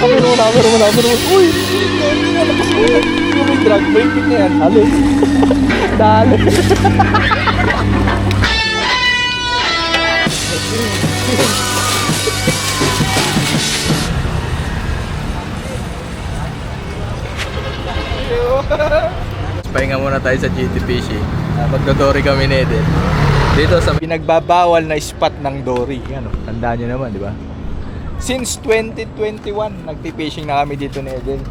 Camera mo. Uy! Hindi nga napasunan. Yung may drag brake na yan. Dali. Dali. Pahinga muna tayo sa GT Fishing. Magdo-dory kami ni Edel. Dito sa pinagbabawal na spot ng dory. Yan, tandaan nyo naman, di ba? Since 2021, nagpi-fishing na kami dito ni Edel.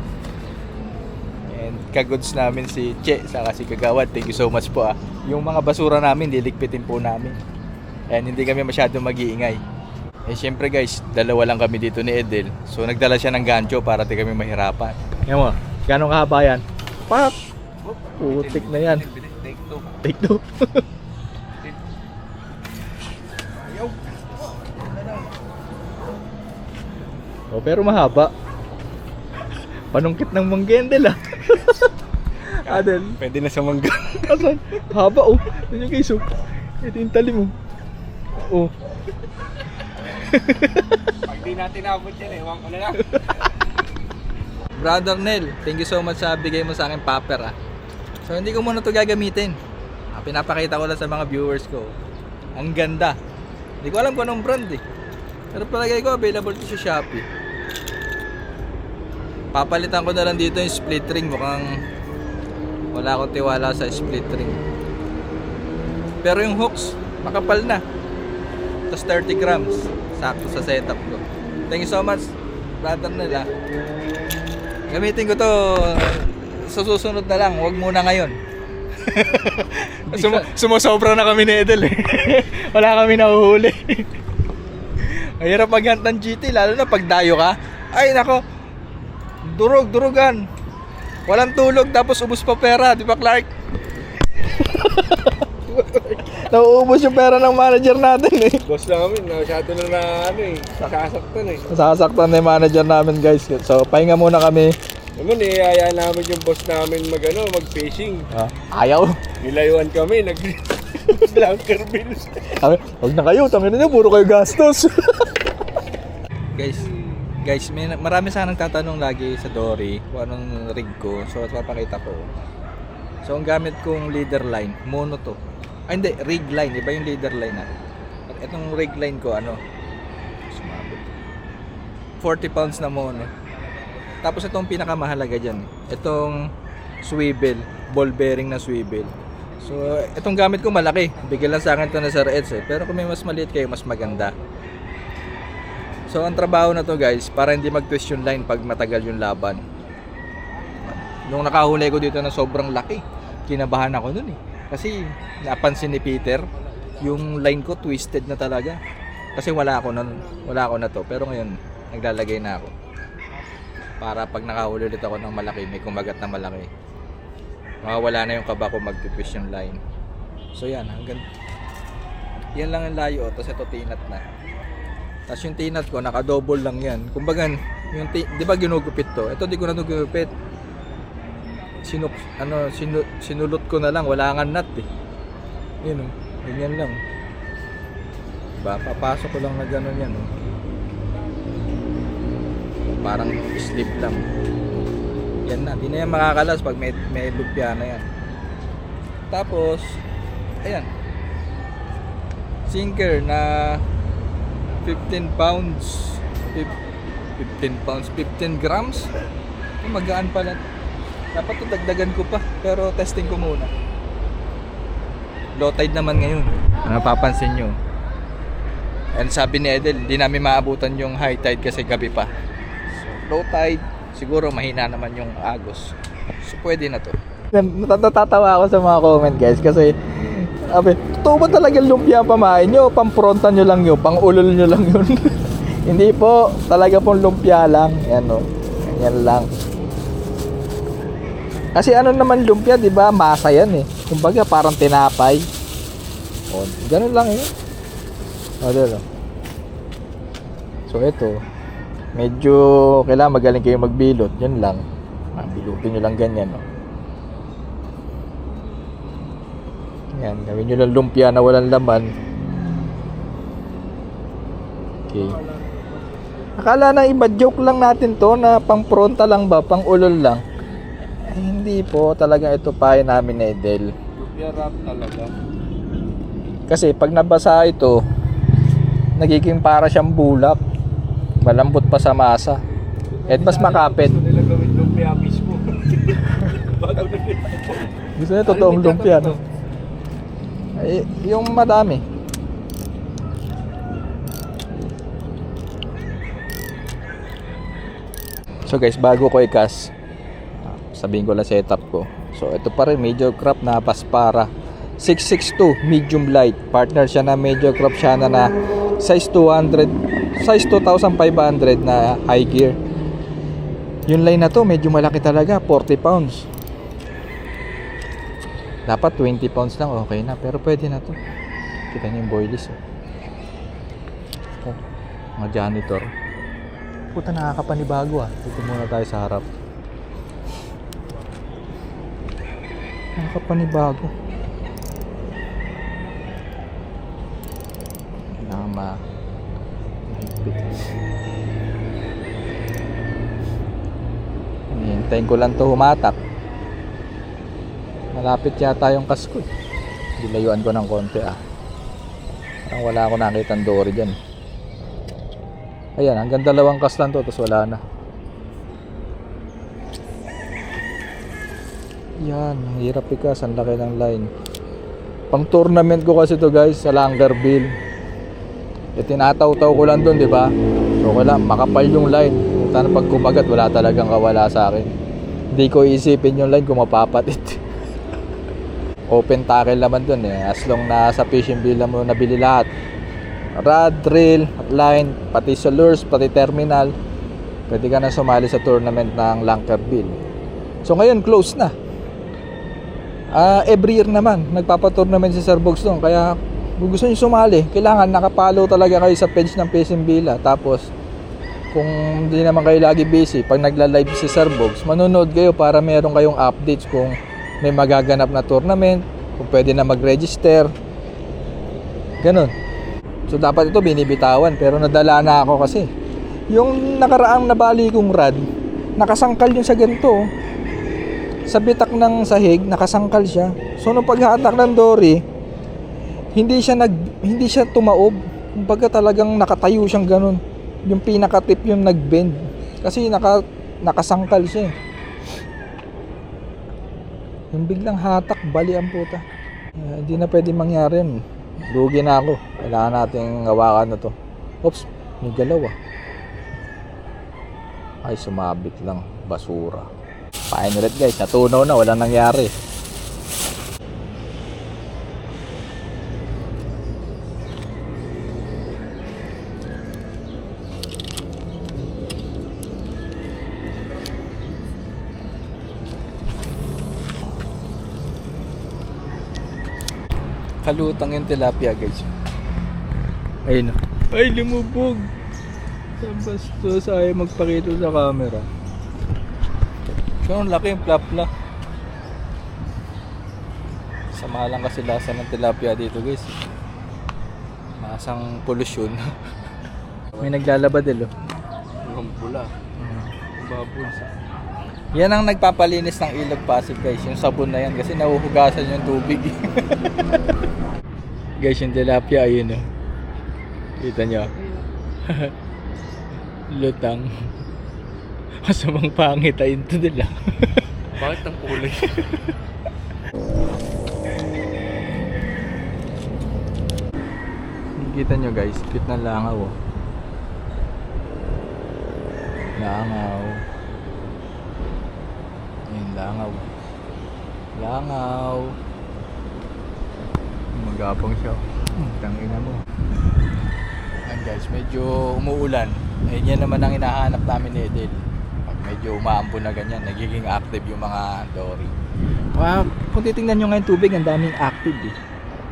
And kagoods namin si Che, saka si Kagawad. Thank you so much po ah. Yung mga basura namin, liligpitin po namin. And hindi kami masyadong mag-iingay. Eh syempre guys, dalawa lang kami dito ni Edel. So nagdala siya ng gancho para di kami mahirapan. Yan mo, gano'ng kahaba yan? Pak! Putik na yan. Take two. Oh, pero mahaba. Panungkit ng manggendel ah. Adel. Pwede na sa mangga. Asan? Haba oh. Yan yung guys oh. Ito yung talim oh. Oh. Pag di natin nabot yan, ewan ko na lang. Brother Nel, thank you so much sa bigay mo sa akin paper ah. So hindi ko muna ito gagamitin. Pinapakita ko lang sa mga viewers ko. Ang ganda. Hindi ko alam kung anong brand eh. Pero palagay ko available to sa Shopee. Papalitan ko na lang dito yung split ring. Mukhang wala akong tiwala sa split ring. Pero yung hooks, makapal na. Tapos 30 grams. Sakto sa setup ko. Thank you so much, brother Nel ah. Gamitin ko to sa susunod na lang, wag muna ngayon. Sumusobra na kami ni Edel eh. Wala kami nahuhuli. Mahirap mag-hunt ng GT, lalo na pag dayo ka. Ay nako, durugan. Walang tulog tapos ubos pa pera, di ba Clark? Nauubos yung pera ng manager natin eh. Boss namin, masyado na ano eh. Sasaktan eh. Sasaktan na yung manager namin guys. So pahinga muna kami. Naman eh, ayaw namin yung boss namin mag-fishing. Ayaw. Nilayuan kami, nag-blanker bills. Huwag na kayo, tangin na puro kayo gastos. Guys, marami sanang tatanong lagi sa dory kung anong rig ko. So, papakita ko. So, ang gamit kong leader line, mono to. Ay, hindi, rig line. Iba yung leader line na. At itong rig line ko, 40 pounds na mono. Tapos itong pinakamahalaga dyan, itong swivel, ball bearing na swivel. So, itong gamit ko malaki. Bigyan lang sa akin ito na Sir Eds eh. Pero kung may mas maliit kayo, mas maganda. So, ang trabaho na to guys, para hindi mag-twist yung line pag matagal yung laban. Nung nakahuli ko dito na sobrang laki, kinabahan ako nun eh. Kasi napansin ni Peter, yung line ko twisted na talaga. Kasi wala ako na to. Pero ngayon, naglalagay na ako. Para pag nakahuli ulit ako ng malaki, may kumagat na malaki, mawawala na yung kaba ko mag-twist yung line. So yan, yan lang ang layo. Tapos ito tinat na. Tapos yung tinat ko, naka-double lang yan. Kumbaga, yung di ba ginugupit to? Ito di ko na ginugupit. Sinulot ko na lang, wala nga nut eh. Yun o, ganyan lang. Diba, papasok ko lang na gano'n yan o. Parang slip lang. Yan na, di na yan makakalas pag may lupya na yan. Tapos ayan, sinker na 15 pounds 15 grams. Magaan pala. Dapat ito dagdagan ko pa, pero testing ko muna. Low tide naman ngayon, napapansin nyo. And sabi ni Edel, hindi namin maabutan yung high tide kasi gabi pa. Low tide, siguro mahina naman yung agos. So pwede na to. Natatawa ako sa mga comment guys kasi sabi, totoo ba talaga lumpia pamain nyo? Pamprontan nyo lang yun, pang ulol nyo lang yun. Hindi po, talaga pong lumpia lang. Yan o, yan lang. Kasi ano naman lumpia, di ba? Masa yan eh. Kumbaga parang tinapay. O, ganun lang yun. O, dito. So ito, medyo kailangan magaling kayo magbilot. Yan lang. Bilutin nyo lang ganyan. O. Yan, gawin nyo lang lumpia na walang laman. Okay. Akala na iba, joke lang natin to na pang frontal lang ba, pang ulol lang. Ay, hindi po, talaga ito pahay namin ni Edel. Lumpia wrap talaga. Kasi pag nabasa ito, nagiging para siyang bulak. Malambot pa sa masa. At mas makapit. Gusto nila gawin lumpia mismo. Bago na nila. Gusto niya totoong lumpia, no? Ay, yung madami. So guys, bago ko i-cast, sabihin ko lang setup ko. So ito pa rin, major crop na Paspara 662 medium light. Partner siya na major crop siya na size 200, size 2500 na high gear. Yung line na to medyo malaki talaga, 40 pounds. Dapat 20 pounds lang, okay na, pero pwede na to. Kita niyo yung boilies, oh, mga janitor. Puta, nakakapanibago ah. Dito muna tayo sa harap. Nakakapanibago. Kailangan mahigpit. Hintayin ko lang to humatak. Malapit yata yung kasko. Dilayuan ko ng konti ah. Parang wala ako nakitang dory dyan. Ayan, hanggang dalawang cast lang to, tapos wala na. Yan, ang hirap ikas, ang laki ng line. Pang tournament ko kasi to guys, sa Langerville. E tinataw-taw ko lang doon, di ba? So wala, makapal yung line. Sana pag kumagat, wala talagang kawala sa akin. Hindi ko isipin yung line kung mapapatit. Open tackle naman doon eh. As long na sa fishing bill mo nabili lahat. Rod, reel, line, pati sa lures, pati terminal, pwede ka na sumali sa tournament ng Langerville. So ngayon close na. Every year naman nagpapa-tournament si Sir Bogs doon. Kaya kung gusto niyo sumali, kailangan nakapalo talaga kayo sa page ng Fishing Villa. Tapos kung hindi naman kayo lagi busy, pag nagla-live si Sir Bogs, manonood kayo para meron kayong updates kung may magaganap na tournament, kung pwede na mag-register. Ganon. So dapat ito binibitawan, pero nadala na ako kasi yung nakaraang nabali kong rod, nakasangkal yun sa ganito oh. Sa bitak ng sahig nakasangkal siya. So nung paghatak ng dory, hindi siya tumaob. Kumbaga talagang nakatayo siyang ganun. Yung pinaka-tip yung nag-bend kasi nakasangkal siya. Yung biglang hatak, bali ang puta. Hindi na pwede mangyari yun. Lugi na ako. Kailangan nating hawakan na to. Oops, may galaw ah. Ay, sumabit lang. Basura. Pain ulit guys. Natunaw na. Walang nangyari. Kalutang yung tilapia guys. Ayun. Ay, lumubog. Sa bastos, ayaw magpakita sa camera. So, ang laki yung plapla. Sama lang kasi lasa ng tilapia dito guys. Masang polusyon. May naglalabadil oh. Yung pula. Baboy sa. Yan ang nagpapalinis ng Ilog Pasig guys. Yung sabon na yan kasi nahuhugasan yung tubig. Guys, yung tilapia ayun oh. Kita nyo. Lutang. Masamang pangit ayun to nila. Bakit ang kulay? Kita nyo guys, cute na langaw oh. Langaw. Ayun, langaw. Langaw. Magapang siya. Tangina mo. Ayan guys, medyo umuulan. Ayun yan naman ang hinahanap namin ni Edel. Pag medyo umaambon na ganyan, nagiging active yung mga dory. Kung titingnan nyo ngayon tubig, ang daming active eh.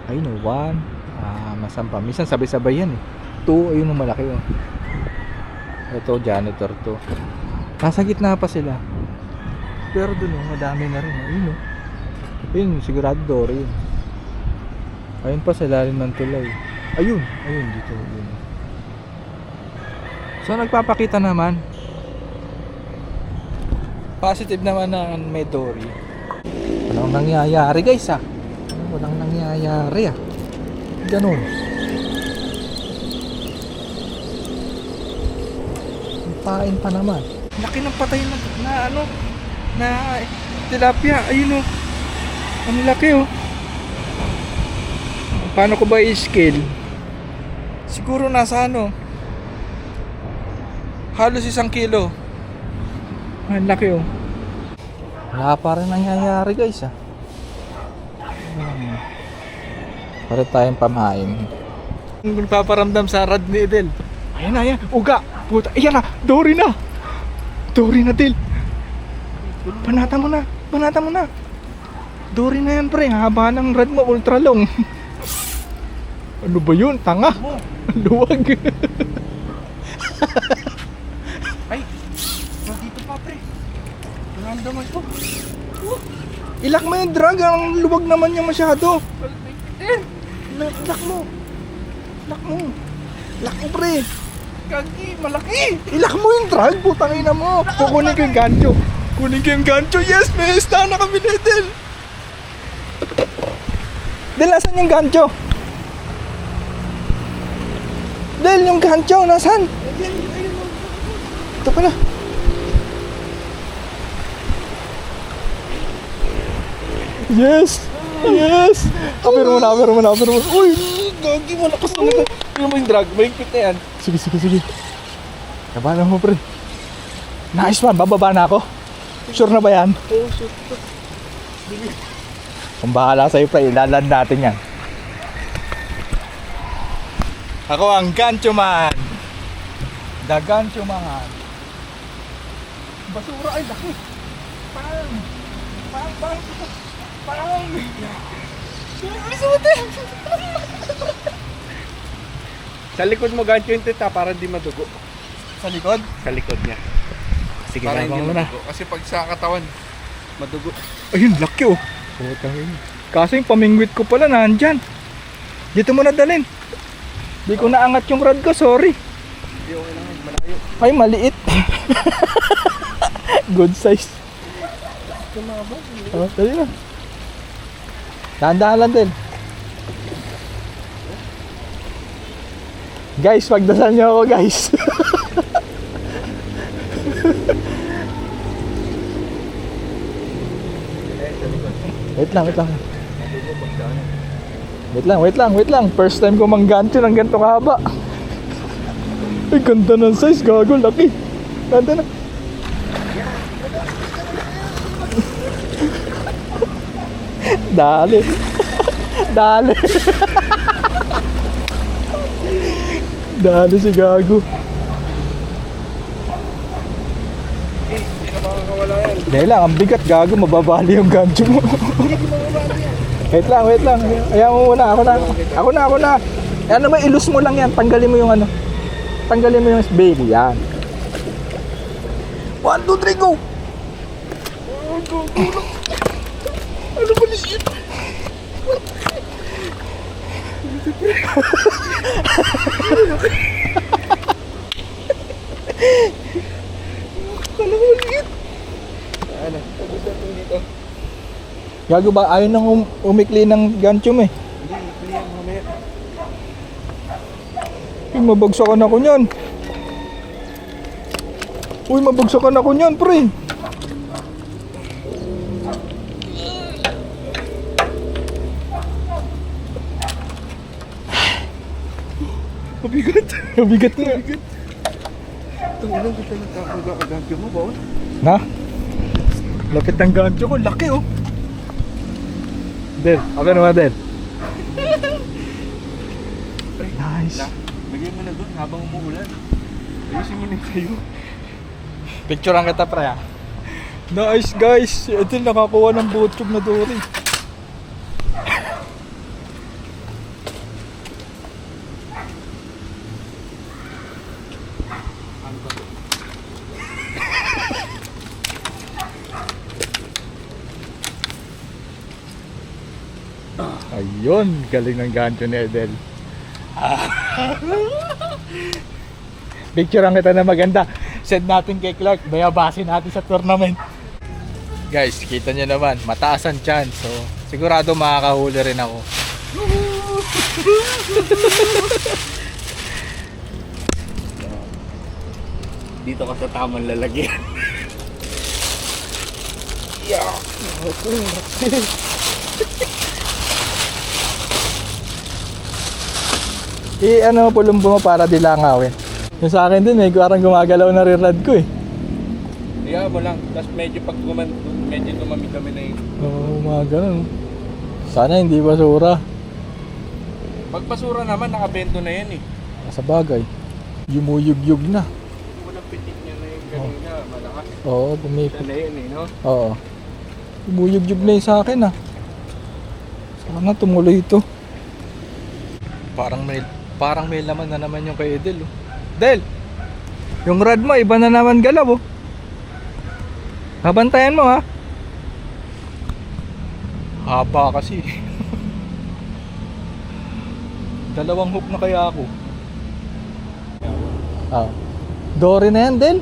Ayun o, 1. Masampa. Minsan sabay-sabay yan eh. 2, ayun yung malaki oh. Ito, janitor to. Nasa gitna pa sila. Pero dun oh, madami na rin. Ayun oh. Ayun, sigurado dory yun. Ayun pa sa ilalim ng tulay. Ayun, ayun dito. Ayun. So nagpapakita naman. Positive naman na may dory. Walang nangyayari guys ah. Walang nangyayari ah. Ganun. Pain pa naman. Laki ng patay na ano na tilapia. Ayun oh. Ang laki oh. Paano ko ba i-scale? Siguro nasa ano halos 1 kilo. Ang laki oh. Wala pa rin nangyayari guys ah. Para tayong pamain. Nagpaparamdam sa rad ni Edel. Ayan na, ayan. Uga. Puta. Ayan na. Dory na. Dory na, Del. Panata mo na. Panata mo na. Dory na yan, pre. Haba ng rad mo. Ultra long. Ano ba yun? Tanga. Luwag. Ay. Dito pa, pre. Naramdaman ko. Ilak mo yung drag. Ang luwag naman niya masyado. Ilak mo. Ilak mo. Ilak mo, pre. Kagi, malaki. Ilak mo yung drag. Putang ina mo. Kukunin ko yung gancho. Kunin ko yung gancho. Yes, may ista na kami na, Del. Del, nasan yung gancho? Del, yung gancho, nasan? Ito pala. Yes! Yes! Apero mo na, apero mo na, apero mo na. Uy! Gagi, malakas na nito. Pero mo yung drag, mahigpit na yan. Sige, sige, sige. Kabahan mo, pre. Nice one, bababa na ako. Sure na ba yan? Oo, sure. Kung bahala sa'yo, pre, ilalan natin yan. Ako ang Gancho Man. The Gancho Man. Basura ay laki. Pang! Pang! Pang! Pang! Isuti! Sa likod mo gancho yung tita para di madugo. Sa likod? Sa likod niya. Sige, Para hindi labang mo na. madugo. Kasi pag sa katawan, madugo. Ayun, laki oh. Putang ina. Kaso yung pamingwit ko pala nandyan. Dito mo na dalhin. Di ko naangat yung rod ko, sorry. Hindi, okay lang. Malayo. Ay, maliit. Good size. Oh, dali na. Dahan-dahan lang din. Guys, pagdasal niyo ako, guys. Wait lang, wait lang. Wait lang, wait lang, wait lang. First time ko manggancho ng ganito kahaba. Ay, ganda ng size, gago, laki. Ganda na. Dali. Dali. Dali si gago. Hindi na makakawala yan. Dahil lang, ang bigat, gago, mababali yung gancho mo. Wait lang, wait lang. Ayaw mo muna, ako na. Ako na, ako na. Ano ba, ilus mo lang yan. Tanggalin mo yung ano. Tanggalin mo yung baby, yan. 1, 2, 3, go! Ano ba liit? Ano ba liit? Ano? Tapos natin dito. Gago ba? Ayaw nang umikli ng gancho mo eh. Hindi, ikli yan mamaya. Uy, mabagsakan ako nyan. Uy, mabagsakan ako nyan, pre. Mabigat. Mabigat nga. Ito, ilang kita nagkakagagyo mo ba? Na? Lapit ng gancho ko. Laki oh. Del, okay naman Del. Nice. Bigyan mo na doon habang umuulan. Ayusin mo na sa'yo. Picturean kita pre ah. Nice guys. Si Edel nakakuha ng butchog na dory. Ayun, galing ng gancho ni Edel. Picturean kita na maganda. Send natin kay Clark. Bayabasin natin sa tournament. Guys, kita nyo naman. Mataas ang chance. So, sigurado makakahuli rin ako. Dito ka sa tamang lalagyan. Ano pulumbo mo para di langawin. Yung sa akin din parang gumagalaw na rin rad ko eh. Kaya mo lang. Tapos medyo pag medyo dumami-dami na yun. Oo, mga ganun. Sana hindi basura. Pag basura naman, nakabento na yan eh. Sa bagay. Yumuyug-yug na. Unang pitik niya na yung kanina, malakas. Oo, pumipit. Na yun eh, no? Oo. Yumuyug-yug na yung sa akin ah. Sana tumuloy ito. Parang may laman na naman yung kay Edel. Oh. Del! Yung rad mo, iba na naman galaw. Oh. Habantayan mo ha. Haba kasi. Dalawang hook na kaya ako. Ah. Dory na yan, Del.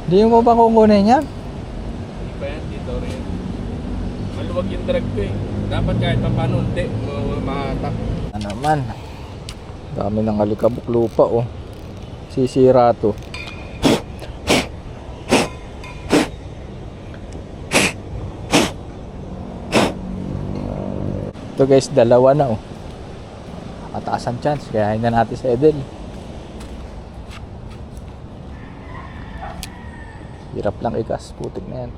Hindi mo pa kukunin yan? Hindi pa yan, dito rin. Maluwag yung drag ko eh. Dapat kahit pa paano, hindi, mahatak. Ano naman? Dami ng alikabok lupa oh. Sisira to. Ito guys, dalawa na oh. Mataas ang chance, kaya hindi natin sa Edel. Hirap lang ikas, putik na yan.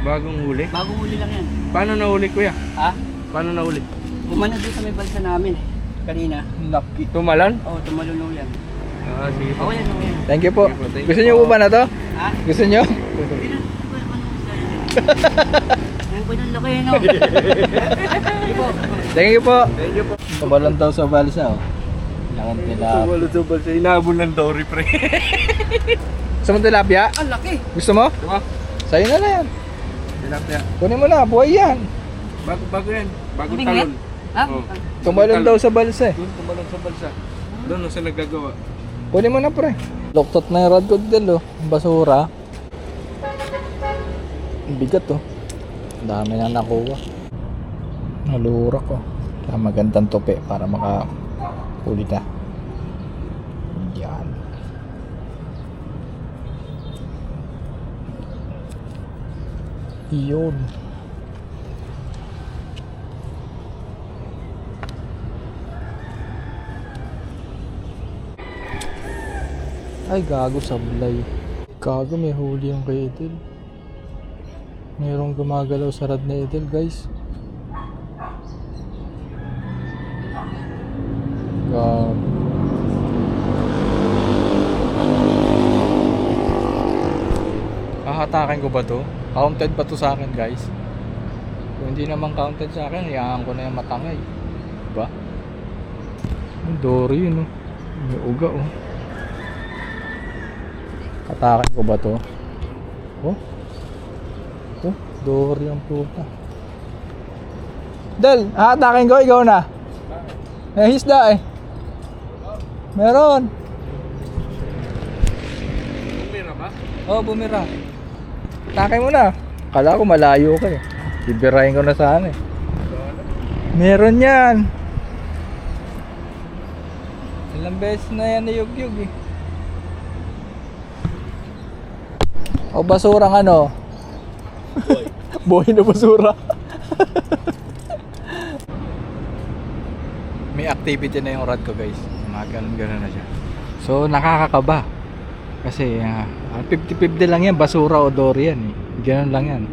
Bagong huli? Bagong huli lang yan. Paano nahuli kuya? Ha? Paano nahuli? Umano doon sa may balsa namin eh. Kanina. Lucky. Tumalan? Oo, tumalulaw yan. Ah, sige po. Oo yan, oo yan. Thank you po. Thank you po, thank Gusto you niyo po. po ba na to? Ha? Gusto niyo? Ang ko ng laki, no? Sige po. Thank you po. Thank you po. Tumalon daw sa balsa oh. Lakang tilapia. Subal sa inabol ng Dory pre. Gusto mo tilapia? Ang laki! Gusto mo? Diba? Sa'yo na lang yan. Tilapia. Kunin mo na, buhay yan. Bago yan. Bagong Bingwit? talon. Ha? Oh. Tumalon daw sa balsa eh. Doon tumalon sa balsa. Doon sa nagagawa. Kunin mo na pre. Luktot na yung rod ko dito oh. Basura. Ang bigat oh. Ang dami na nakuha. Nalurak ko. Kaya magandang tupi para makahuli na. Yan. Yun. Ay gago, sablay. Gago, may huli yung kay Edel. Mayroong gumagalaw sa rad na Edel guys. Gago. Hahatakin ko ba to? Counted ba to sa akin guys? Kung hindi naman counted sa akin, hayaan ko na yung matangay. Diba? Ang Dory yun oh. May uga oh. Hatakin ko ba to? Oh? Oh, Dory ang puta. Del, hatakin ko, ikaw na. May hisda eh. Meron. Bumira ba? Oh, bumira. Hatakin mo na. Kala ko malayo ka eh. Bibirahin ko na sana eh. Meron yan. Ilang beses na yan nayug-yug eh. O basurang ano? Boy. Boy na basura. May activity na yung rod ko guys. Ganun na siya. So nakakakaba. Kasi 50-50 lang yan, basura o dory yan eh. Ganun lang yan.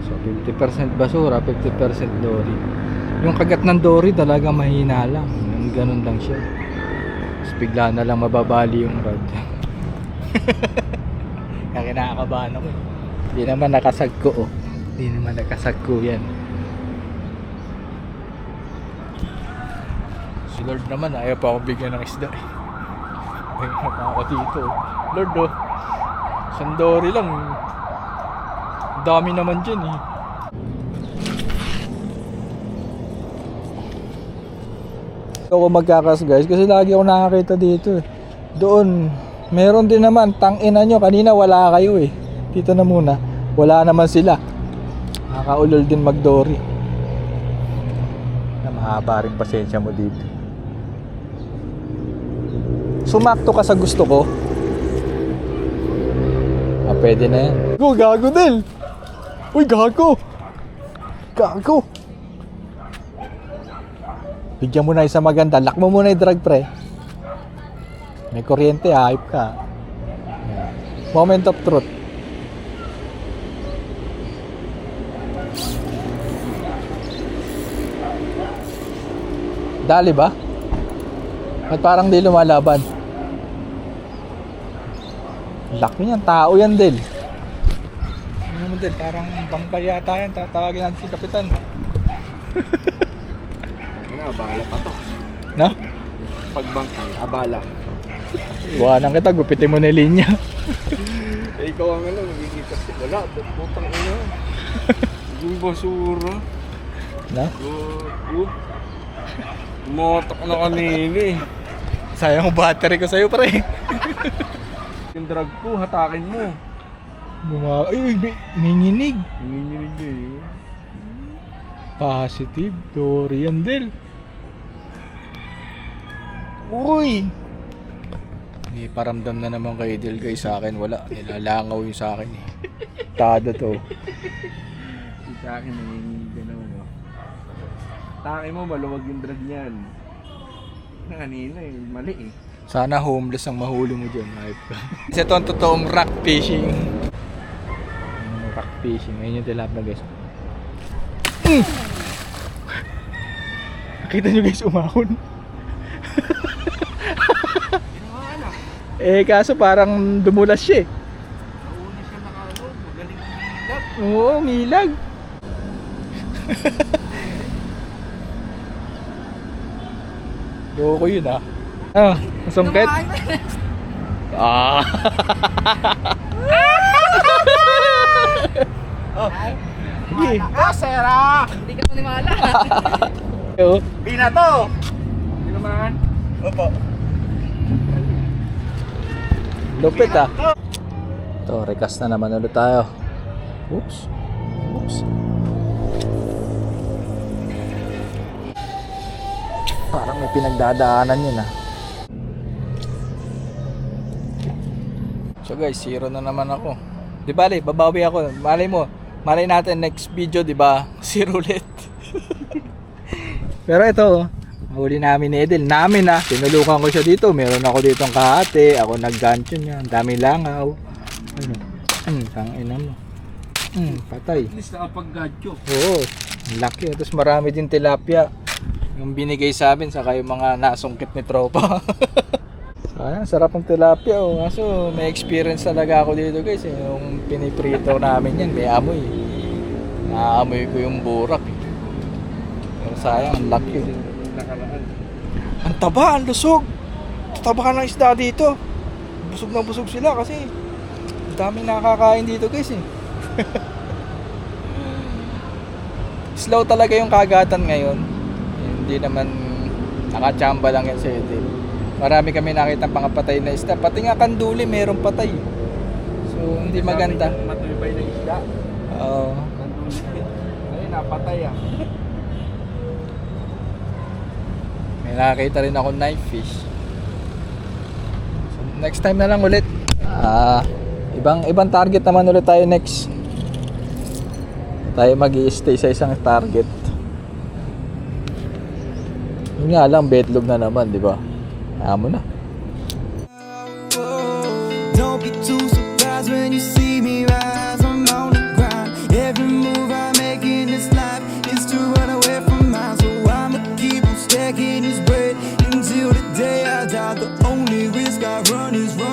So 50% basura, 50% dory. Yung kagat ng dory talaga mahina lang. Ganun lang siya. Tapos bigla na lang mababali yung rod. Kaya kinakabahan ako eh. Hindi naman nakasagko oh. Hindi naman nakasagko yan. Si Lord naman ayaw pa ako bigyan ng isda eh. Mata ako dito. Lord, oh. Sandori lang. Dami naman dyan eh. Ako magkakas guys kasi lagi ako nakakita dito eh. Doon, meron din naman. Tangina nyo, kanina wala kayo eh. Dito na muna. Wala naman sila. Nakakaulol din magdory. Na mahaba rin pasensya mo dito. Sumakto ka sa gusto ko. Ah, pwede na yan. Gago Del! Uy, gago! Gago! Bigyan mo na isa maganda. Lock mo muna yung drag pre. May kuryente, hype ka. Moment of truth. Dali ba? At parang di lumalaban. Laki niyan, tao yan Del. Ano naman Del, parang bangkay yata yan. Tatawagin natin si Kapitan. Abala pa to. No? Pagbangkay, abala. Buwanan kita, gupitin mo na yung linya. Eh, ikaw ang magigita si wala. Putang ina. Yung basura. No? Motok na kanina eh. Sayang yung battery ko sa'yo pre. Yung drug ko, hatakin mo. Ay, may nginig. Nanginginig eh. Positive, Dorian Del. Uy! May paramdam na naman kay Del guys sa akin. Wala, nilalangaw yung sa akin eh. Tada to. Sa akin, nanginginig ka naman. Takin mo, maluwag yung drug niyan. Kanina eh, mali eh. Sana homeless ang mahuli mo dyan. Hype ka. Kasi ito ang totoong rock fishing. Rock fishing. Ayun yung tilapia guys. Nakita nyo guys, umahon. Eh kaso parang dumulas siya eh. Nauna siya nakalo, magaling ang hilag. Oo, milag. Loko yun ah. Ah, masungkit. Ah. Sige. Sera! Hindi ka maniwala. Oh. Bina to! Hindi naman. Opo. Lupit ah. Ito, recast na naman ulit tayo. Oops. Oops. Parang may pinagdadaanan yun ah. So guys, 0 na naman ako. Di bale, babawi ako. Malay natin next video, di ba? 0 ulit. Pero ito, huli namin ni Edel. Namin ah, tinulukan ko siya dito. Meron ako ditong kahate. Ako nag-gancho niya. Ang daming langaw. Ano? Tangina mo. Patay. At least nakapag-gadyo. Oo, ang laki. Tapos marami din tilapia. Yung binigay sa amin, saka yung mga nasungkit ni tropa. Sayang, sarap ng tilapia. Oh. Kaso may experience talaga ako dito guys. Yung piniprito namin yan, may amoy. Naamoy ko yung burak. Pero sayang, ang laki. Nakaraan. Ang taba, ang lusog. Taba ka ng isda dito. Busog na busog sila kasi ang daming nakakain dito guys eh. Slow talaga yung kagatan ngayon. Hindi naman nakachamba lang yan sa Edel. Marami kami nakita mga patay na isda. Pati nga kanduli meron patay. So hindi maganda. Matubay na isda. Oo. Ayun, napatay ah. May nakakita rin ako knife fish. So, next time na lang ulit. Ibang target naman ulit tayo next. Tayo mag-i-stay sa isang target. Yun nga lang, betlog na naman, di ba? Amo na. Don't be too surprised when you see me rise. I'm on the grind. Every move I make in this life is to run away from mine. So I'ma keep on stacking this bread until the day I die. The only risk I run is run.